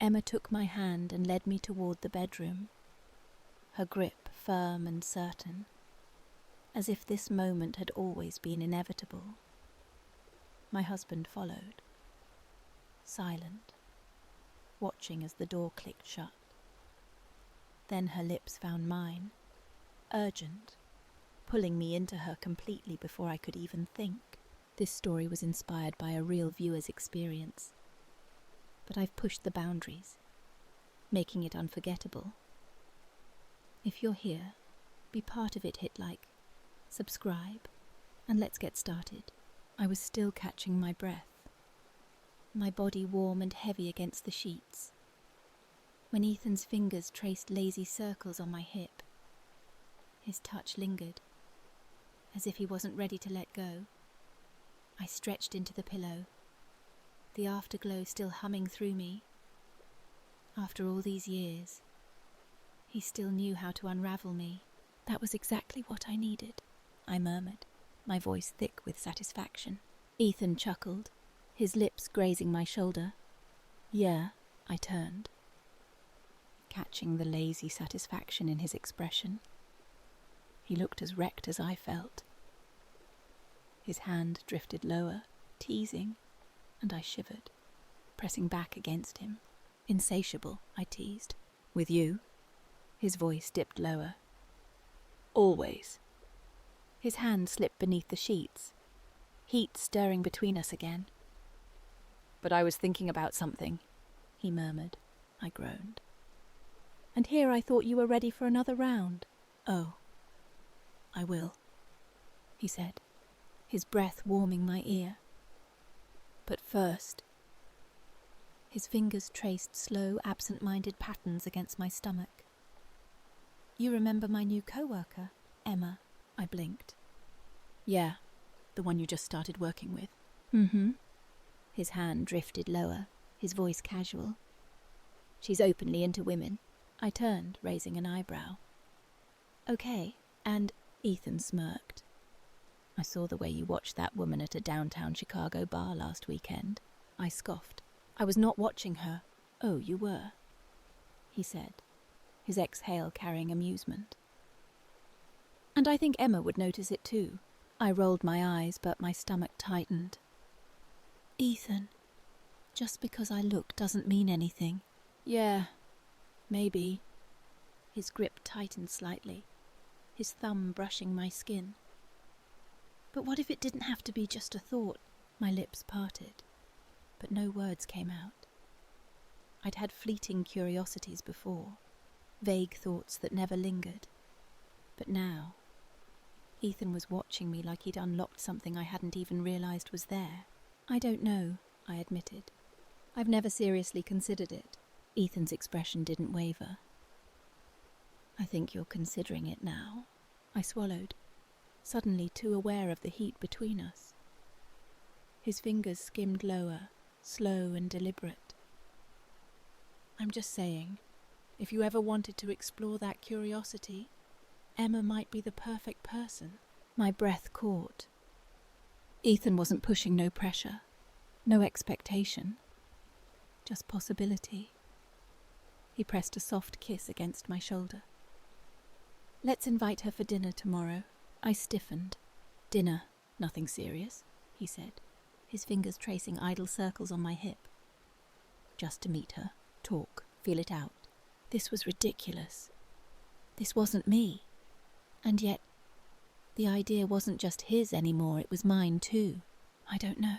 Emma took my hand and led me toward the bedroom, her grip firm and certain, as if this moment had always been inevitable. My husband followed, silent, watching as the door clicked shut. Then her lips found mine, urgent, pulling me into her completely before I could even think. This story was inspired by a real viewer's experience, but I've pushed the boundaries, making it unforgettable. If you're here, be part of it, hit like, subscribe, and let's get started. I was still catching my breath, my body warm and heavy against the sheets, when Ethan's fingers traced lazy circles on my hip. His touch lingered, as if he wasn't ready to let go. I stretched into the pillow, the afterglow still humming through me. After all these years, he still knew how to unravel me. That was exactly what I needed, I murmured, my voice thick with satisfaction. Ethan chuckled, his lips grazing my shoulder. Yeah, I turned, catching the lazy satisfaction in his expression. He looked as wrecked as I felt. His hand drifted lower, teasing, and I shivered, pressing back against him. Insatiable, I teased. With you? His voice dipped lower. Always. His hand slipped beneath the sheets, heat stirring between us again. But I was thinking about something, he murmured. I groaned. And here I thought you were ready for another round. Oh, I will, he said, his breath warming my ear. But first, his fingers traced slow, absent-minded patterns against my stomach. You remember my new co-worker, Emma? I blinked. Yeah, the one you just started working with. Mm-hmm. His hand drifted lower, his voice casual. She's openly into women. I turned, raising an eyebrow. Okay, and Ethan smirked. I saw the way you watched that woman at a downtown Chicago bar last weekend. I scoffed. I was not watching her. Oh, you were, he said, his exhale carrying amusement. And I think Emma would notice it too. I rolled my eyes, but my stomach tightened. Ethan, just because I look doesn't mean anything. Yeah, maybe. His grip tightened slightly, his thumb brushing my skin. But what if it didn't have to be just a thought? My lips parted, but no words came out. I'd had fleeting curiosities before, vague thoughts that never lingered. But now, Ethan was watching me like he'd unlocked something I hadn't even realized was there. I don't know, I admitted. I've never seriously considered it. Ethan's expression didn't waver. I think you're considering it now. I swallowed, suddenly too aware of the heat between us. His fingers skimmed lower, slow and deliberate. I'm just saying, if you ever wanted to explore that curiosity, Emma might be the perfect person. My breath caught. Ethan wasn't pushing no pressure, no expectation, just possibility. He pressed a soft kiss against my shoulder. Let's invite her for dinner tomorrow. I stiffened. Dinner, nothing serious, he said, his fingers tracing idle circles on my hip. Just to meet her, talk, feel it out. This was ridiculous. This wasn't me. And yet, the idea wasn't just his anymore, it was mine too. I don't know.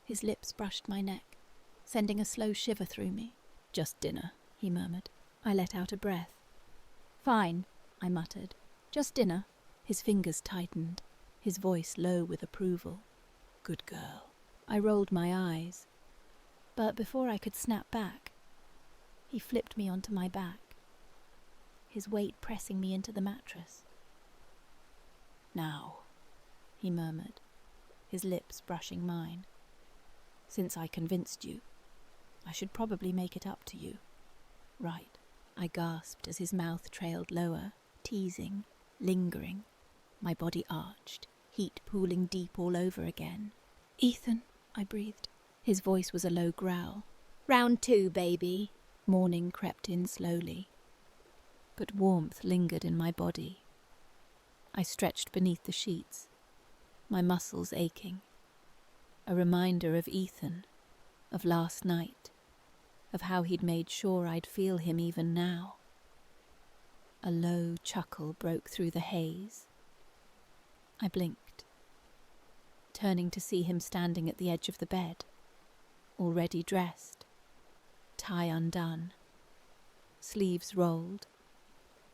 His lips brushed my neck, sending a slow shiver through me. Just dinner, he murmured. I let out a breath. Fine, I muttered. Just dinner. His fingers tightened, his voice low with approval. Good girl. I rolled my eyes. But before I could snap back, he flipped me onto my back, his weight pressing me into the mattress. Now, he murmured, his lips brushing mine. Since I convinced you, I should probably make it up to you. Right, I gasped as his mouth trailed lower, teasing, lingering. My body arched, heat pooling deep all over again. Ethan, I breathed. His voice was a low growl, Round 2, baby. Morning crept in slowly, but warmth lingered in my body. I stretched beneath the sheets, my muscles aching. A reminder of Ethan, of last night, of how he'd made sure I'd feel him even now. A low chuckle broke through the haze. I blinked, turning to see him standing at the edge of the bed, already dressed, tie undone, sleeves rolled,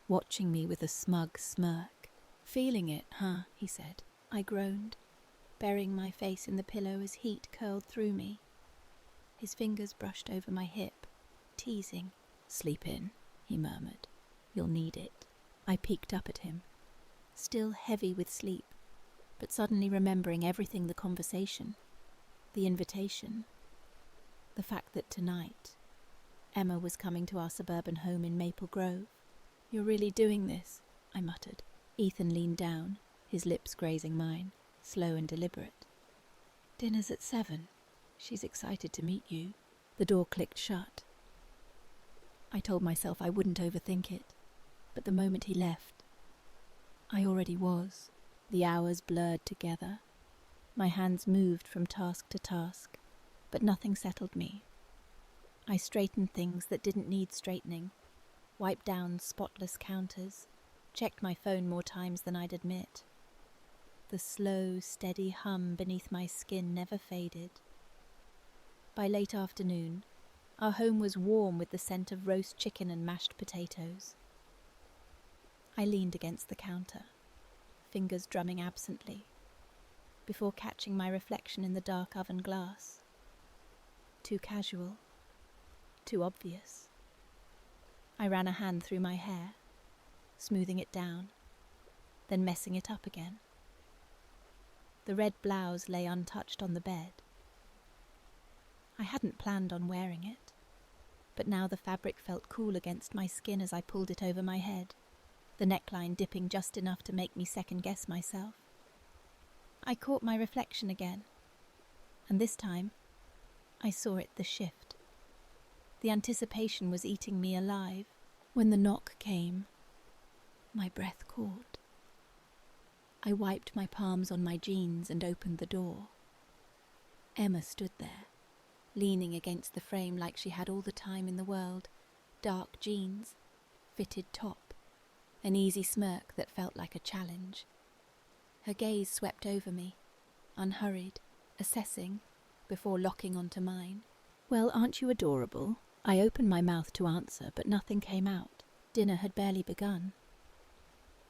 watching me with a smug smirk. "Feeling it, huh?" he said. I groaned, burying my face in the pillow as heat curled through me. His fingers brushed over my hip, teasing. "Sleep in," he murmured. "You'll need it." I peeked up at him, still heavy with sleep, but suddenly remembering everything: the conversation, the invitation, the fact that tonight Emma was coming to our suburban home in Maple Grove. "You're really doing this?" I muttered. Ethan leaned down, his lips grazing mine, slow and deliberate. "Dinner's at 7. She's excited to meet you." The door clicked shut. I told myself I wouldn't overthink it, but the moment he left, I already was. The hours blurred together. My hands moved from task to task, but nothing settled me. I straightened things that didn't need straightening, wiped down spotless counters, checked my phone more times than I'd admit. The slow, steady hum beneath my skin never faded. By late afternoon, our home was warm with the scent of roast chicken and mashed potatoes. I leaned against the counter, fingers drumming absently, before catching my reflection in the dark oven glass. Too casual, too obvious. I ran a hand through my hair, smoothing it down, then messing it up again. The red blouse lay untouched on the bed. I hadn't planned on wearing it, but now the fabric felt cool against my skin as I pulled it over my head, the neckline dipping just enough to make me second-guess myself. I caught my reflection again, and this time I saw it the shift. The anticipation was eating me alive. When the knock came, my breath caught. I wiped my palms on my jeans and opened the door. Emma stood there, leaning against the frame like she had all the time in the world. Dark jeans, fitted top, an easy smirk that felt like a challenge. Her gaze swept over me, unhurried, assessing, before locking onto mine. "Well, aren't you adorable?" I opened my mouth to answer, but nothing came out. Dinner had barely begun.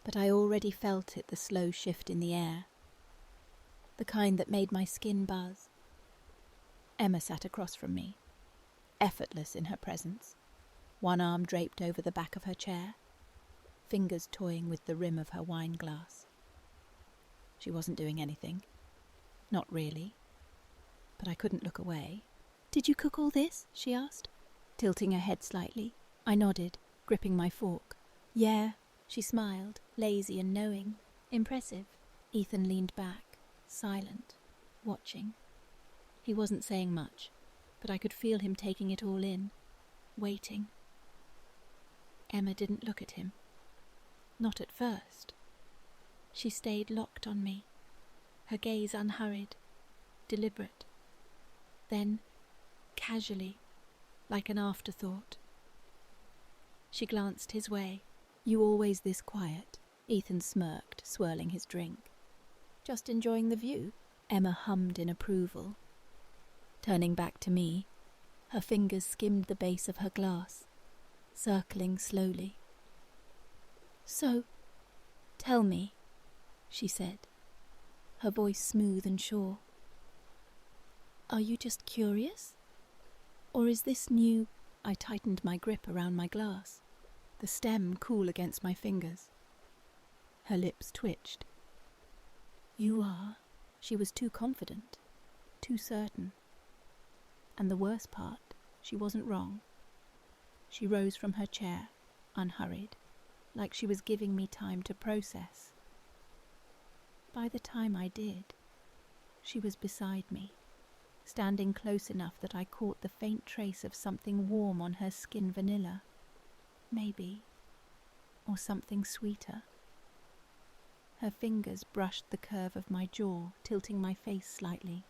But I already felt it, the slow shift in the air, the kind that made my skin buzz. Emma sat across from me, effortless in her presence, one arm draped over the back of her chair, fingers toying with the rim of her wine glass. She wasn't doing anything. Not really. But I couldn't look away. "Did you cook all this?" she asked, tilting her head slightly. I nodded, gripping my fork. "Yeah," she smiled, lazy and knowing. "Impressive." Ethan leaned back, silent, watching. He wasn't saying much, but I could feel him taking it all in, waiting. Emma didn't look at him. Not at first. She stayed locked on me, her gaze unhurried, deliberate. Then, casually, like an afterthought, she glanced his way. "You always this quiet?" Ethan smirked, swirling his drink. "Just enjoying the view?" Emma hummed in approval. Turning back to me, her fingers skimmed the base of her glass, circling slowly. "So, tell me," she said, her voice smooth and sure. "Are you just curious? Or is this new—" I tightened my grip around my glass, the stem cool against my fingers. Her lips twitched. "You are." She was too confident, too certain. And the worst part, she wasn't wrong. She rose from her chair, unhurried, like she was giving me time to process. By the time I did, she was beside me, standing close enough that I caught the faint trace of something warm on her skin, vanilla, maybe, or something sweeter. Her fingers brushed the curve of my jaw, tilting my face slightly.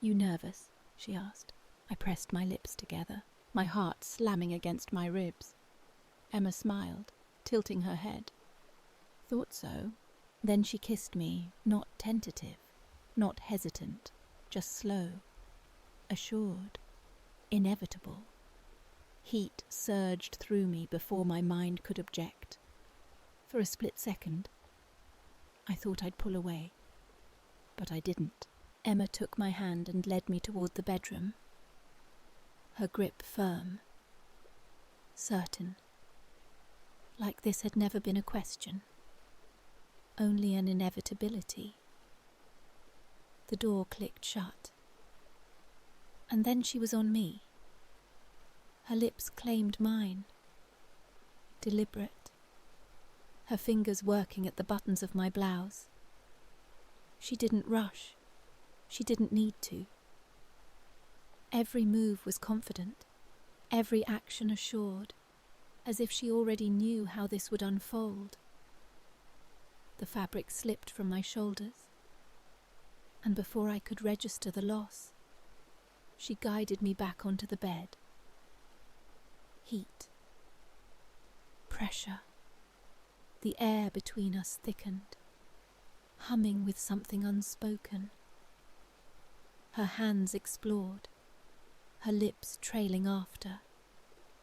"You nervous?" she asked. I pressed my lips together, my heart slamming against my ribs. Emma smiled, tilting her head. "Thought so." Then she kissed me, not tentative, not hesitant, just slow, assured, inevitable. Heat surged through me before my mind could object. For a split second, I thought I'd pull away, but I didn't. Emma took my hand and led me toward the bedroom. Her grip firm, certain, like this had never been a question, only an inevitability. The door clicked shut, and then she was on me. Her lips claimed mine, deliberate, her fingers working at the buttons of my blouse. She didn't rush. She didn't need to. Every move was confident, every action assured, as if she already knew how this would unfold. The fabric slipped from my shoulders, and before I could register the loss, she guided me back onto the bed. Heat, pressure, the air between us thickened, humming with something unspoken. Her hands explored, her lips trailing after,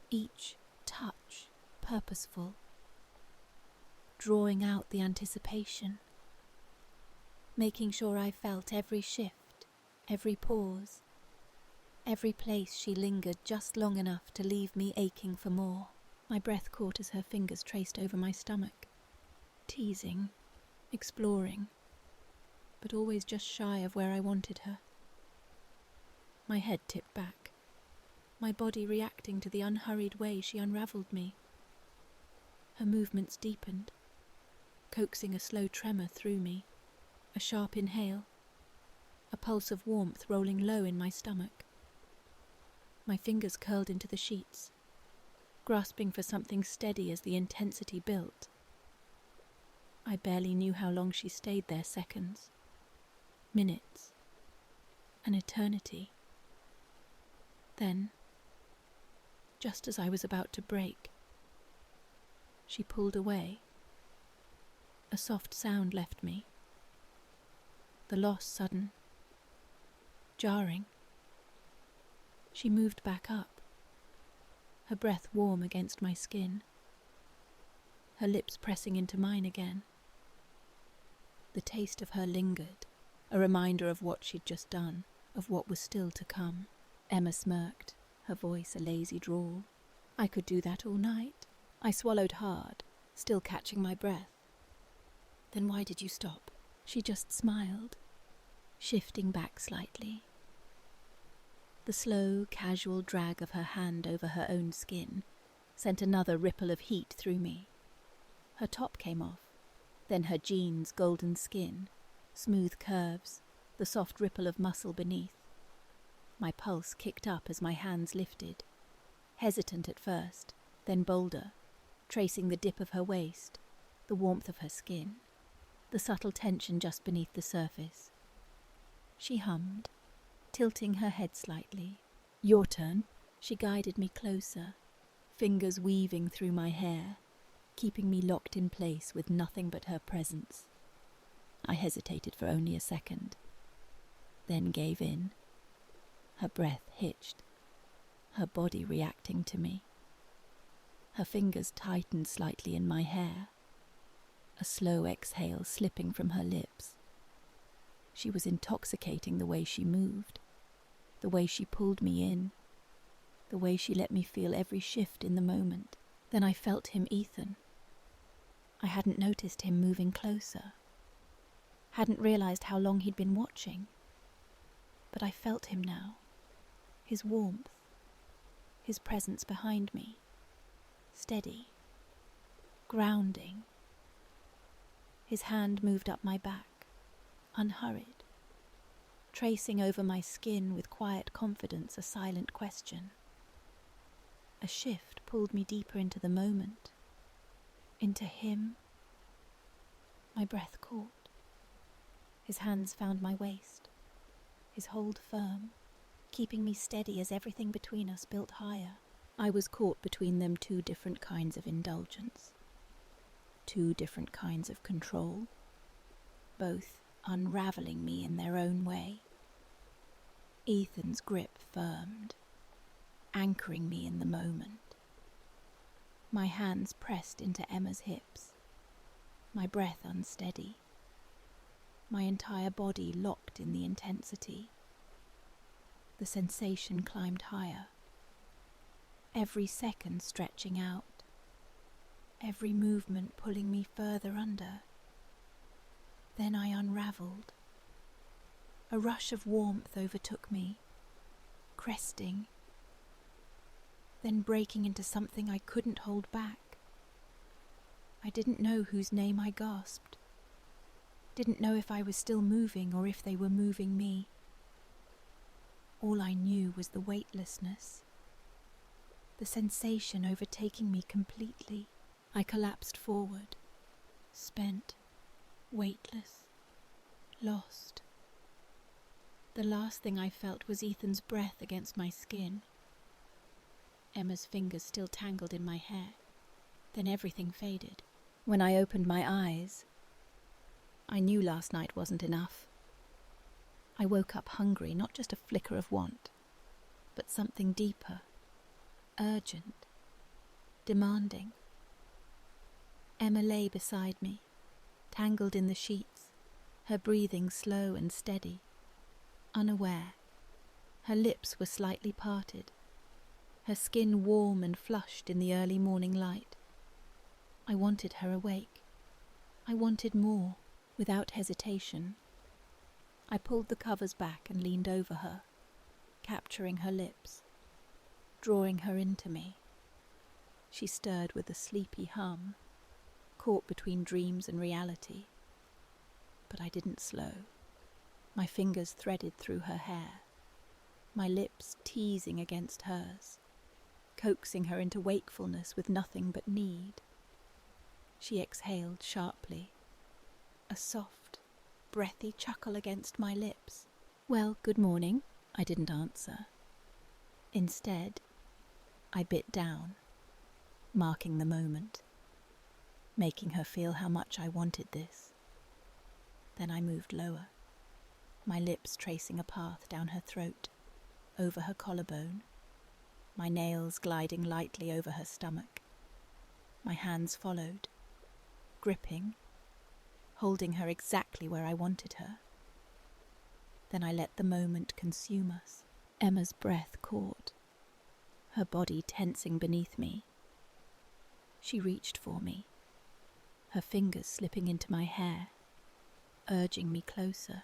each touch purposeful, drawing out the anticipation, making sure I felt every shift, every pause, every place she lingered just long enough to leave me aching for more. My breath caught as her fingers traced over my stomach, teasing, exploring, but always just shy of where I wanted her. My head tipped back, my body reacting to the unhurried way she unravelled me. Her movements deepened, coaxing a slow tremor through me, a sharp inhale, a pulse of warmth rolling low in my stomach. My fingers curled into the sheets, grasping for something steady as the intensity built. I barely knew how long she stayed there, seconds, minutes, an eternity. Then, just as I was about to break, she pulled away. A soft sound left me. The loss sudden, jarring. She moved back up, her breath warm against my skin, her lips pressing into mine again. The taste of her lingered, a reminder of what she'd just done, of what was still to come. Emma smirked, her voice a lazy drawl. I could do that all night. I swallowed hard, still catching my breath. Then why did you stop? She just smiled, shifting back slightly. The slow, casual drag of her hand over her own skin sent another ripple of heat through me. Her top came off, then her jeans' golden skin, smooth curves, the soft ripple of muscle beneath. My pulse kicked up as my hands lifted, hesitant at first, then bolder, tracing the dip of her waist, the warmth of her skin, the subtle tension just beneath the surface. She hummed, tilting her head slightly. "Your turn." She guided me closer, fingers weaving through my hair, keeping me locked in place with nothing but her presence. I hesitated for only a second, then gave in. Her breath hitched, her body reacting to me. Her fingers tightened slightly in my hair, a slow exhale slipping from her lips. She was intoxicating the way she moved, the way she pulled me in, the way she let me feel every shift in the moment. Then I felt him, Ethan. I hadn't noticed him moving closer, hadn't realized how long he'd been watching, but I felt him now, his warmth, his presence behind me, steady, grounding. His hand moved up my back, unhurried, tracing over my skin with quiet confidence a silent question. A shift pulled me deeper into the moment, into him. My breath caught. His hands found my waist, his hold firm, keeping me steady as everything between us built higher. I was caught between them, two different kinds of indulgence, two different kinds of control, both unraveling me in their own way. Ethan's grip firmed, anchoring me in the moment. My hands pressed into Emma's hips, my breath unsteady, my entire body locked in the intensity. The sensation climbed higher, every second stretching out, every movement pulling me further under. Then I unraveled. A rush of warmth overtook me, cresting, then breaking into something I couldn't hold back. I didn't know whose name I gasped, didn't know if I was still moving or if they were moving me. All I knew was the weightlessness, the sensation overtaking me completely. I collapsed forward, spent, weightless, lost. The last thing I felt was Ethan's breath against my skin. Emma's fingers still tangled in my hair. Then everything faded. When I opened my eyes, I knew last night wasn't enough. I woke up hungry, not just a flicker of want, but something deeper, urgent, demanding. Emma lay beside me, tangled in the sheets, her breathing slow and steady, unaware. Her lips were slightly parted, her skin warm and flushed in the early morning light. I wanted her awake. I wanted more. Without hesitation, I pulled the covers back and leaned over her, capturing her lips, drawing her into me. She stirred with a sleepy hum, caught between dreams and reality. But I didn't slow. My fingers threaded through her hair, my lips teasing against hers, coaxing her into wakefulness with nothing but need. She exhaled sharply, a soft, breathy chuckle against my lips. "Well, good morning," I didn't answer. Instead, I bit down, marking the moment, making her feel how much I wanted this. Then I moved lower, my lips tracing a path down her throat, over her collarbone, my nails gliding lightly over her stomach. My hands followed, gripping, holding her exactly where I wanted her. Then I let the moment consume us. Emma's breath caught, her body tensing beneath me. She reached for me, her fingers slipping into my hair, urging me closer.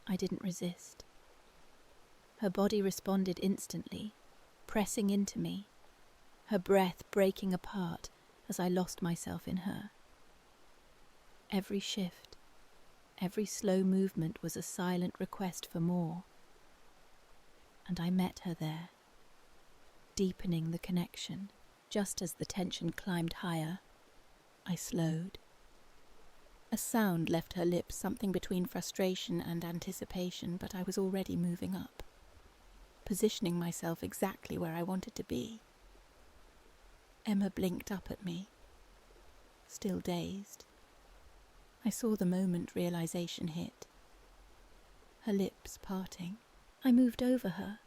I didn't resist. Her body responded instantly, pressing into me, her breath breaking apart as I lost myself in her. Every shift, every slow movement was a silent request for more. And I met her there, deepening the connection. Just as the tension climbed higher, I slowed. A sound left her lips, something between frustration and anticipation, but I was already moving up, positioning myself exactly where I wanted to be. Emma blinked up at me, still dazed. I saw the moment realization hit, her lips parting. I moved over her,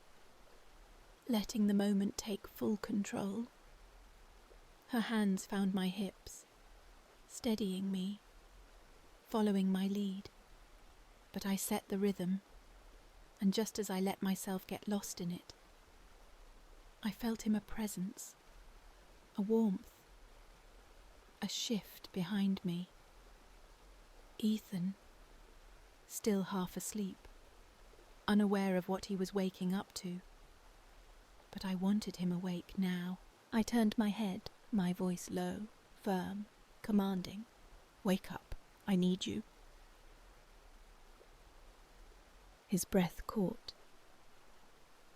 letting the moment take full control. Her hands found my hips, steadying me, following my lead. But I set the rhythm, and just as I let myself get lost in it, I felt in a presence, a warmth, a shift behind me. Ethan, still half asleep, unaware of what he was waking up to. But I wanted him awake now. I turned my head, my voice low, firm, commanding. "Wake up, I need you." His breath caught.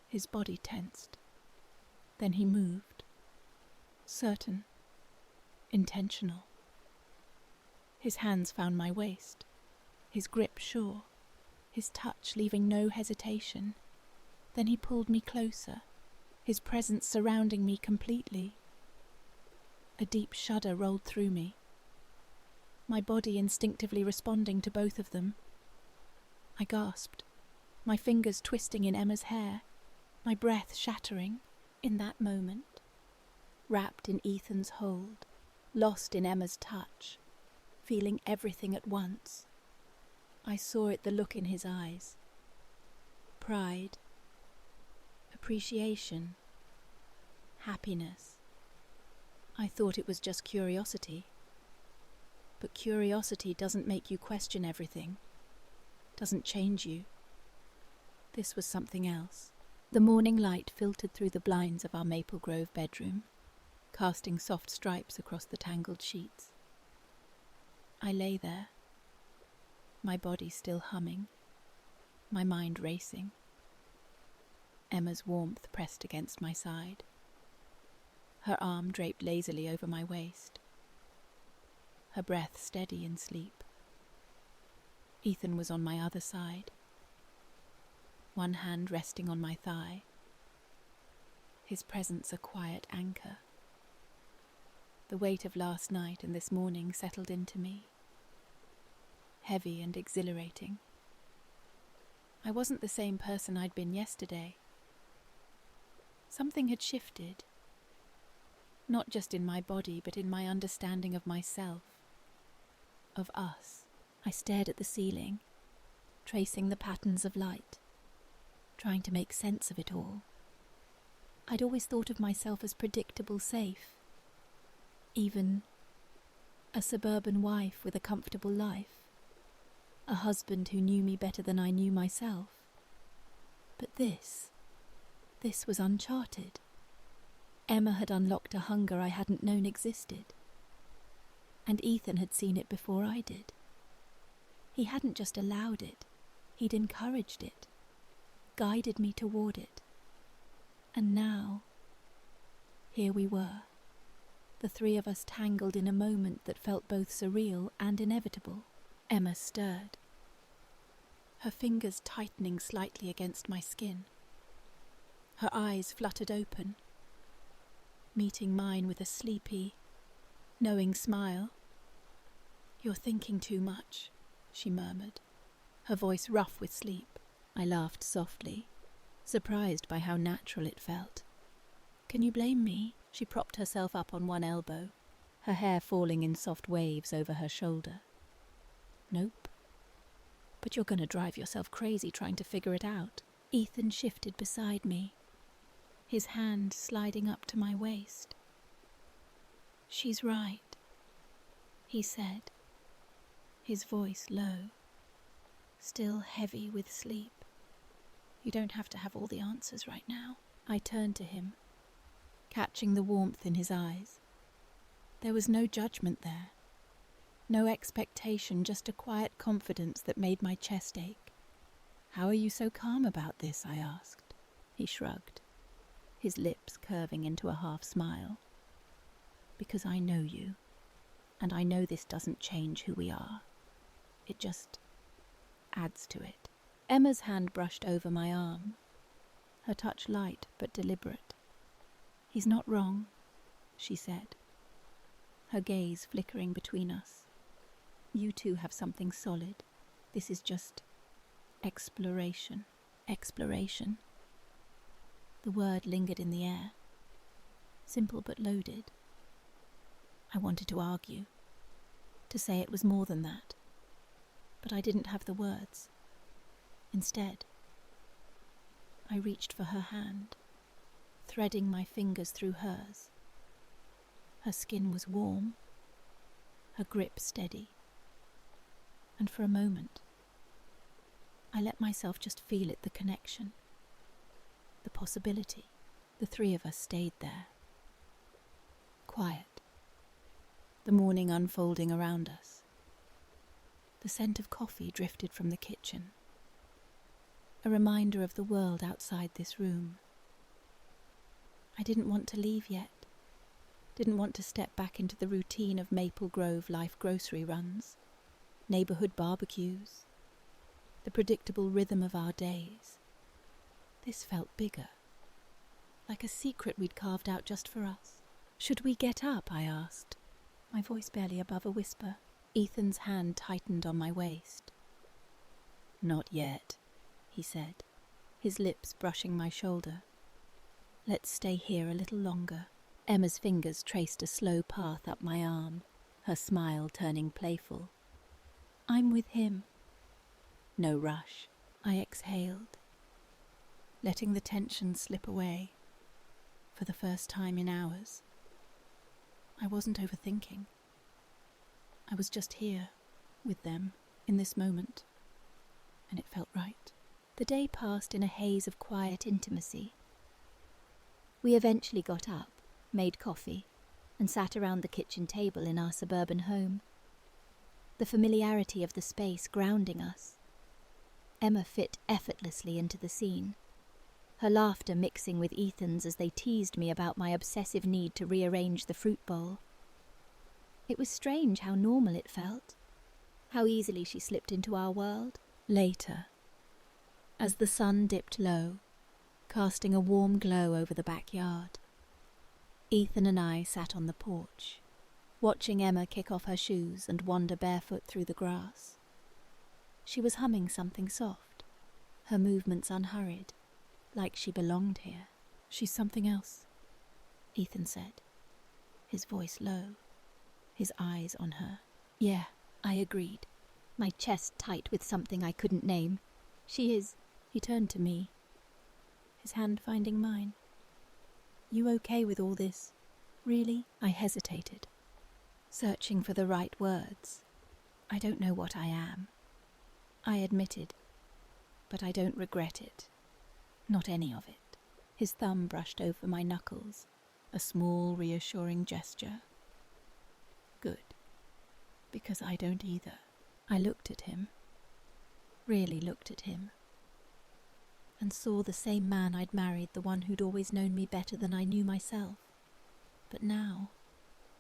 His body tensed. Then he moved. Certain. Intentional. His hands found my waist. His grip sure. His touch leaving no hesitation. Then he pulled me closer, his presence surrounding me completely. A deep shudder rolled through me, my body instinctively responding to both of them. I gasped, my fingers twisting in Emma's hair, my breath shattering. In that moment, wrapped in Ethan's hold, lost in Emma's touch, feeling everything at once, I saw it, the look in his eyes. Pride, appreciation, happiness. I thought it was just curiosity. But curiosity doesn't make you question everything, doesn't change you. This was something else. The morning light filtered through the blinds of our Maple Grove bedroom, casting soft stripes across the tangled sheets. I lay there, my body still humming, my mind racing. Emma's warmth pressed against my side, her arm draped lazily over my waist, her breath steady in sleep. Ethan was on my other side, one hand resting on my thigh, his presence a quiet anchor. The weight of last night and this morning settled into me, heavy and exhilarating. I wasn't the same person I'd been yesterday. Something had shifted, not just in my body, but in my understanding of myself, of us. I stared at the ceiling, tracing the patterns of light, trying to make sense of it all. I'd always thought of myself as predictable, safe, even a suburban wife with a comfortable life, a husband who knew me better than I knew myself. But this was uncharted. Emma had unlocked a hunger I hadn't known existed, and Ethan had seen it before I did. He hadn't just allowed it, he'd encouraged it, guided me toward it. And now, here we were, the three of us tangled in a moment that felt both surreal and inevitable. Emma stirred, her fingers tightening slightly against my skin. Her eyes fluttered open, meeting mine with a sleepy, knowing smile. "You're thinking too much," she murmured, her voice rough with sleep. I laughed softly, surprised by how natural it felt. "Can you blame me?" She propped herself up on one elbow, her hair falling in soft waves over her shoulder. "Nope. But you're gonna drive yourself crazy trying to figure it out." Ethan shifted beside me, his hand sliding up to my waist. "She's right," he said, his voice low, still heavy with sleep. "You don't have to have all the answers right now." I turned to him, catching the warmth in his eyes. There was no judgment there, no expectation, just a quiet confidence that made my chest ache. "How are you so calm about this?" I asked. He shrugged, his lips curving into a half smile. "Because I know you, and I know this doesn't change who we are. It just adds to it." Emma's hand brushed over my arm, her touch light but deliberate. "He's not wrong," she said, her gaze flickering between us. "You two have something solid. This is just exploration." Exploration. The word lingered in the air, simple but loaded. I wanted to argue, to say it was more than that, but I didn't have the words. Instead, I reached for her hand, threading my fingers through hers. Her skin was warm, her grip steady, and for a moment, I let myself just feel it, the connection, the possibility. The three of us stayed there, quiet, the morning unfolding around us. The scent of coffee drifted from the kitchen. a reminder of the world outside this room. I didn't want to leave yet. Didn't want to step back into the routine of Maple Grove life grocery runs, neighborhood barbecues, the predictable rhythm of our days. This felt bigger, like a secret we'd carved out just for us. Should we get up? I asked, my voice barely above a whisper. Ethan's hand tightened on my waist. Not yet, he said, his lips brushing my shoulder. Let's stay here a little longer. Emma's fingers traced a slow path up my arm, her smile turning playful. I'm with him. No rush. I exhaled, letting the tension slip away. For the first time in hours. I wasn't overthinking. I was just here, with them, in this moment. And it felt right. The day passed in a haze of quiet intimacy. We eventually got up, made coffee, and sat around the kitchen table in our suburban home. The familiarity of the space grounding us. Emma fit effortlessly into the scene, her laughter mixing with Ethan's as they teased me about my obsessive need to rearrange the fruit bowl. It was strange how normal it felt, how easily she slipped into our world. Later, as the sun dipped low, casting a warm glow over the backyard, Ethan and I sat on the porch, watching Emma kick off her shoes and wander barefoot through the grass. She was humming something soft, her movements unhurried, like she belonged here. She's something else, Ethan said, his voice low, his eyes on her. Yeah, I agreed, my chest tight with something I couldn't name. She is. He turned to me, his hand finding mine. You okay with all this? Really? I hesitated, searching for the right words. I don't know what I am, I admitted, but I don't regret it. Not any of it. His thumb brushed over my knuckles, a small, reassuring gesture. Good, because I don't either. I looked at him, really looked at him, and saw the same man I'd married, the one who'd always known me better than I knew myself. But now,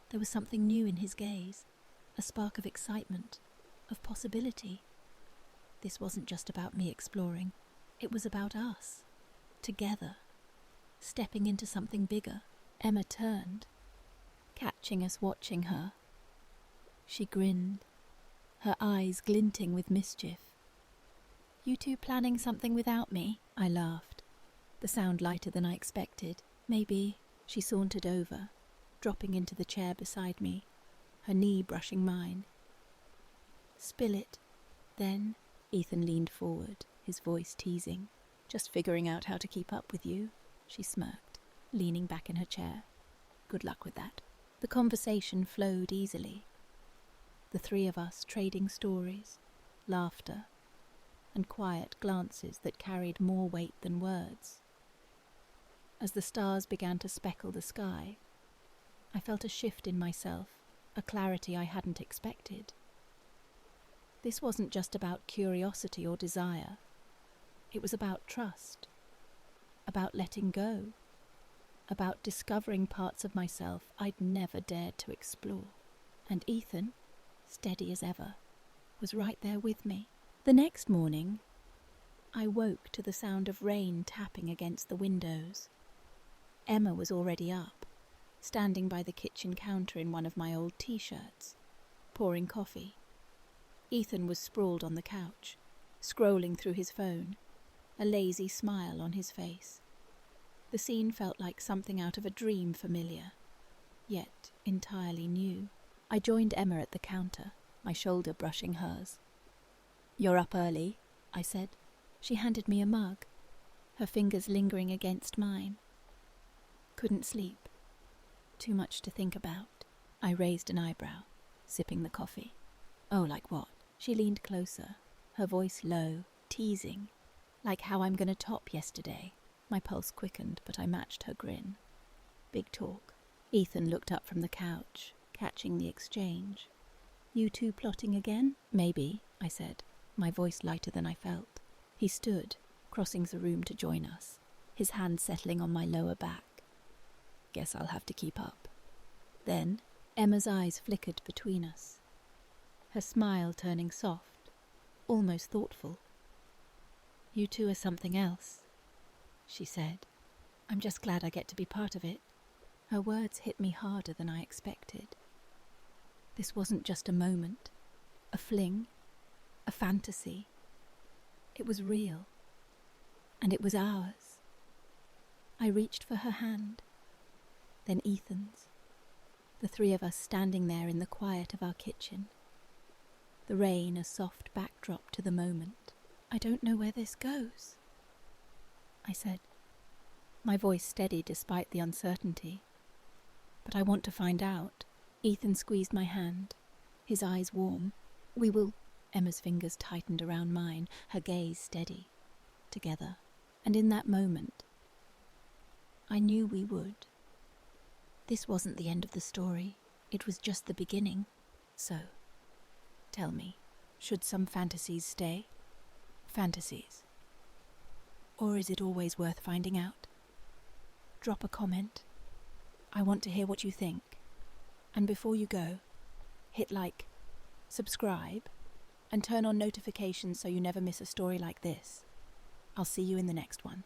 there was something new in his gaze, a spark of excitement, of possibility. This wasn't just about me exploring, it was about us, together, stepping into something bigger. Emma turned, catching us watching her. She grinned, her eyes glinting with mischief. You two planning something without me? I laughed, the sound lighter than I expected. Maybe. She sauntered over, dropping into the chair beside me, her knee brushing mine. Spill it, then. Ethan leaned forward, his voice teasing. Just figuring out how to keep up with you, she smirked, leaning back in her chair. Good luck with that. The conversation flowed easily. The three of us trading stories, laughter, and quiet glances that carried more weight than words. As the stars began to speckle the sky, I felt a shift in myself, a clarity I hadn't expected. This wasn't just about curiosity or desire. It was about trust, about letting go, about discovering parts of myself I'd never dared to explore. And Ethan, steady as ever, was right there with me. The next morning, I woke to the sound of rain tapping against the windows. Emma was already up, standing by the kitchen counter in one of my old t-shirts, pouring coffee. Ethan was sprawled on the couch, scrolling through his phone, a lazy smile on his face. The scene felt like something out of a dream, familiar, yet entirely new. I joined Emma at the counter, my shoulder brushing hers. You're up early, I said. She handed me a mug, her fingers lingering against mine. Couldn't sleep. Too much to think about. I raised an eyebrow, sipping the coffee. Oh, like what? She leaned closer, her voice low, teasing, like how I'm gonna top yesterday. My pulse quickened, but I matched her grin. Big talk. Ethan looked up from the couch, catching the exchange. You two plotting again? Maybe, I said, my voice lighter than I felt. He stood, crossing the room to join us, his hand settling on my lower back. Guess I'll have to keep up. Then, Emma's eyes flickered between us, her smile turning soft, almost thoughtful. You two are something else, she said. I'm just glad I get to be part of it. Her words hit me harder than I expected. This wasn't just a moment, a fling, a fantasy. It was real, and it was ours. I reached for her hand, then Ethan's, the three of us standing there in the quiet of our kitchen, the rain a soft backdrop to the moment. I don't know where this goes, I said, my voice steady despite the uncertainty. But I want to find out. Ethan squeezed my hand, his eyes warm. We will... Emma's fingers tightened around mine, her gaze steady. Together. And in that moment, I knew we would. This wasn't the end of the story. It was just the beginning. So, tell me, should some fantasies stay? Fantasies. Or is it always worth finding out? Drop a comment. I want to hear what you think. And before you go, hit like, subscribe, and turn on notifications so you never miss a story like this. I'll see you in the next one.